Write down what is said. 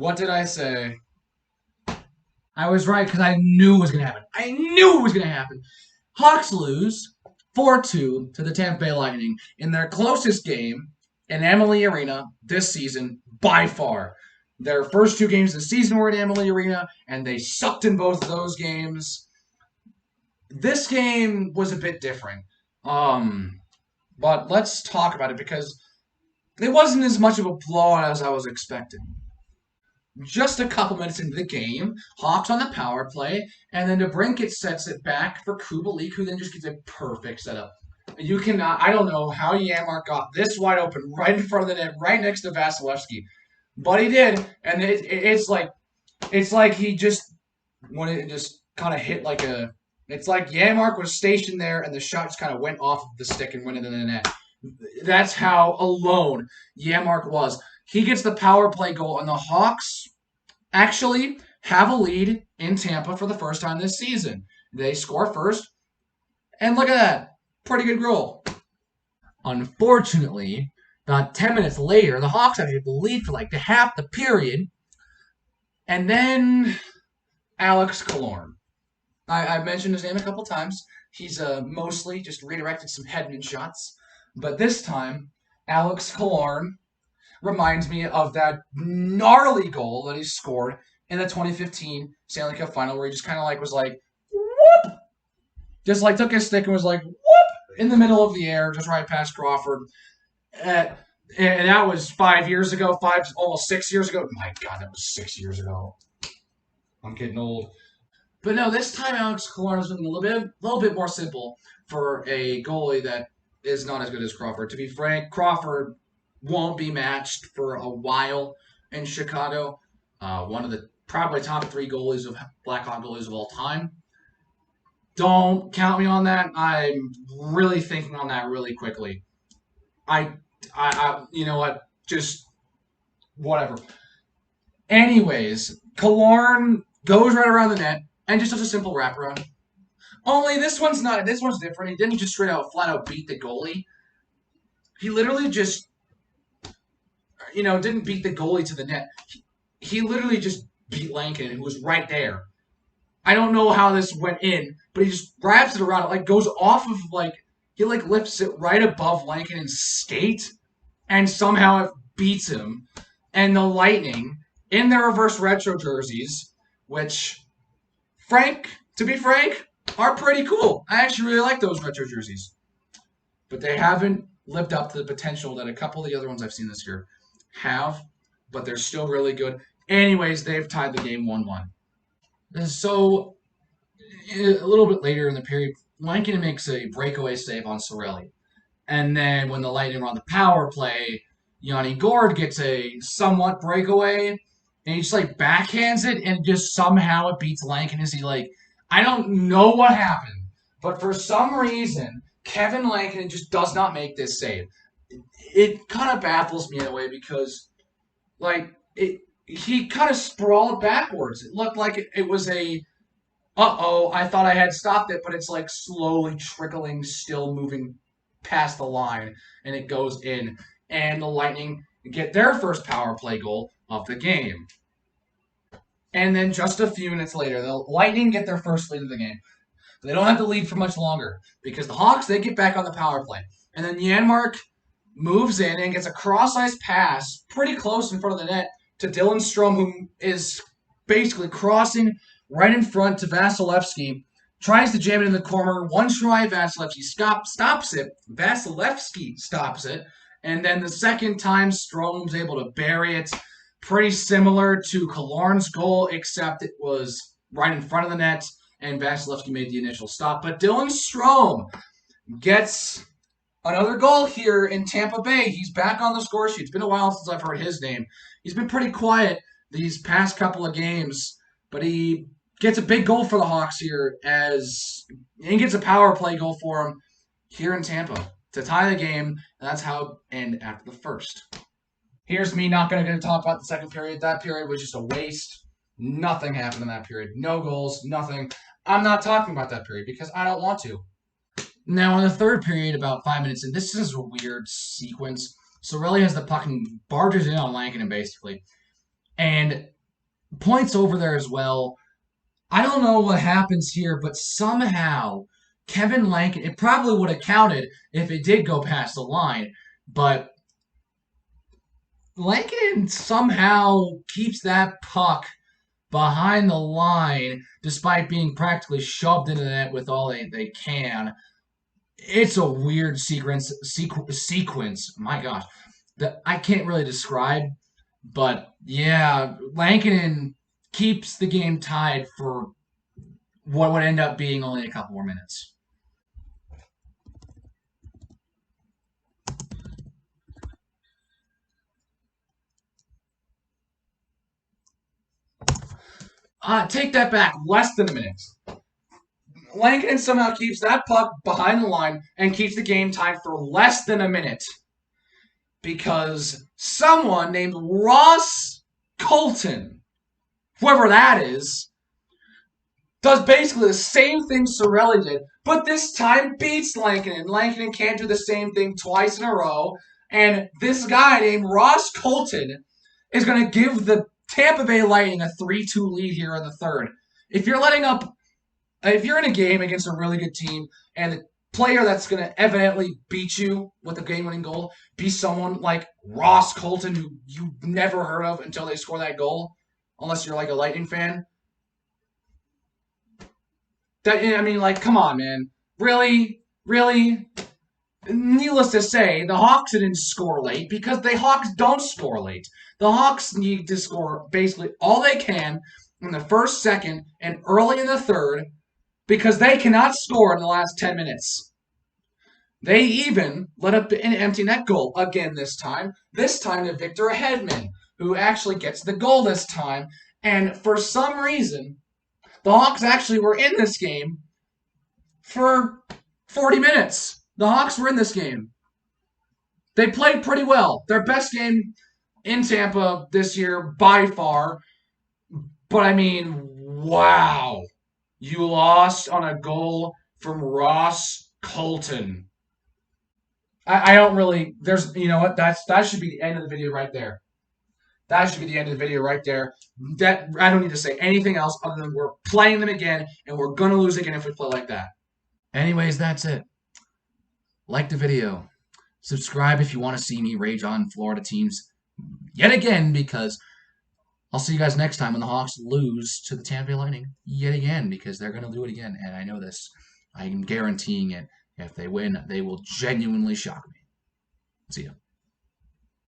What did I say? I was right because I knew it was going to happen. I knew it was going to happen. Hawks lose 4-2 to the Tampa Bay Lightning in their closest game in Amalie Arena this season by far. Their first two games of the season were at Amalie Arena, and they sucked in both of those games. This game was a bit different. But let's talk about it because it wasn't as much of a blowout as I was expecting. Just a couple minutes into the game, Hawks on the power play, and then DeBrincat sets it back for Kubalik, who then just gets a perfect setup. You cannot, I don't know how Janmark got this wide open right in front of the net, right next to Vasilevsky. But he did, and it's like he just wanted it just kind of hit like a. It's like Janmark was stationed there, and the shot just kind of went off of the stick and went into the net. That's how alone Janmark was. He gets the power play goal, and the Hawks actually have a lead in Tampa for the first time this season. They score first, and look at that. Pretty good goal. Unfortunately, about 10 minutes later, the Hawks actually have the lead for like half the period, and then Alex Killorn. I've mentioned his name a couple times. He's mostly just redirected some Hedman shots. But this time, Alex Killorn reminds me of that gnarly goal that he scored in the 2015 Stanley Cup Final, where he just kind of like was like, whoop! Just like took his stick and was like, whoop! In the middle of the air, just right past Crawford. And that was 5 years ago, almost 6 years ago. My God, that was 6 years ago. I'm getting old. But no, this time Alex Killorn is looking a little bit more simple for a goalie that is not as good as Crawford. To be frank, Crawford won't be matched for a while in Chicago. One of the probably top three Blackhawk goalies of all time. Don't count me on that. I'm really thinking on that really quickly. You know what? Just whatever. Anyways, Killorn goes right around the net and just does a simple wraparound. Only this one's different. He didn't just flat out beat the goalie. He literally just, didn't beat the goalie to the net. He literally just beat Lankin, who was right there. I don't know how this went in, but he just wraps it around. It like goes off of he lifts it right above Lankin's skate, and somehow it beats him. And the Lightning in their reverse retro jerseys, which, to be frank, are pretty cool. I actually really like those retro jerseys. But they haven't lived up to the potential that a couple of the other ones I've seen this year have, but they're still really good. Anyways, they've tied the game 1-1. So, a little bit later in the period, Lankin makes a breakaway save on Cirelli. And then when the Lightning were on the power play, Yanni Gourde gets a somewhat breakaway, and he just backhands it, and just somehow it beats Lankin. I don't know what happened, but for some reason, Kevin Lankin just does not make this save. It kind of baffles me in a way because, he kind of sprawled backwards. It looked like it was I thought I had stopped it, but it's slowly trickling, still moving past the line, and it goes in. And the Lightning get their first power play goal of the game. And then just a few minutes later, the Lightning get their first lead of the game. They don't have to lead for much longer because the Hawks, they get back on the power play. And then Janmark moves in and gets a cross-ice pass pretty close in front of the net to Dylan Strome, who is basically crossing right in front to Vasilevsky. Tries to jam it in the corner. One try, Vasilevsky stops it. Vasilevsky stops it. And then the second time, Strome's able to bury it. Pretty similar to Killorn's goal, except it was right in front of the net, and Vasilevsky made the initial stop. But Dylan Strome gets another goal here in Tampa Bay. He's back on the score sheet. It's been a while since I've heard his name. He's been pretty quiet these past couple of games, but he gets a big goal for the Hawks here and gets a power play goal for him here in Tampa to tie the game, and that's how it ended after the first. Here's me not going to talk about the second period. That period was just a waste. Nothing happened in that period. No goals, nothing. I'm not talking about that period because I don't want to. Now, in the third period, about 5 minutes in, this is a weird sequence. Cirelli has the puck and barges in on Lankin, basically. And points over there as well. I don't know what happens here, but somehow Kevin Lankin, it probably would have counted if it did go past the line, but Lankin somehow keeps that puck behind the line despite being practically shoved into the net with all they can. It's a weird sequence. My gosh, that I can't really describe, but yeah, Lankinen keeps the game tied for what would end up being only a couple more minutes. Take that back. Less than a minute. Lankinen somehow keeps that puck behind the line and keeps the game tied for less than a minute because someone named Ross Colton, whoever that is, does basically the same thing Sorelli did, but this time beats Lankinen. Lankinen can't do the same thing twice in a row, and this guy named Ross Colton is going to give the Tampa Bay Lightning a 3-2 lead here in the third. If you're letting up, if you're in a game against a really good team and the player that's going to evidently beat you with a game-winning goal be someone like Ross Colton, who you never heard of until they score that goal, unless you're like a Lightning fan. That I mean, like, come on, man. Really, really. Needless to say, the Hawks didn't score late because the Hawks don't score late. The Hawks need to score basically all they can in the first, second, and early in the third because they cannot score in the last 10 minutes. They even let up an empty net goal again this time. This time to Victor Hedman, who actually gets the goal this time. And for some reason, the Hawks actually were in this game for 40 minutes. The Hawks were in this game. They played pretty well. Their best game in Tampa this year by far. But I mean, wow. You lost on a goal from Ross Colton. I don't really, there's, you know what, that should be the end of the video right there. That should be the end of the video right there. That I don't need to say anything else other than we're playing them again, and we're going to lose again if we play like that. Anyways, that's it. Like the video. Subscribe if you want to see me rage on Florida teams yet again, because I'll see you guys next time when the Hawks lose to the Tampa Bay Lightning yet again, because they're going to do it again, and I know this. I am guaranteeing it. If they win, they will genuinely shock me. See ya.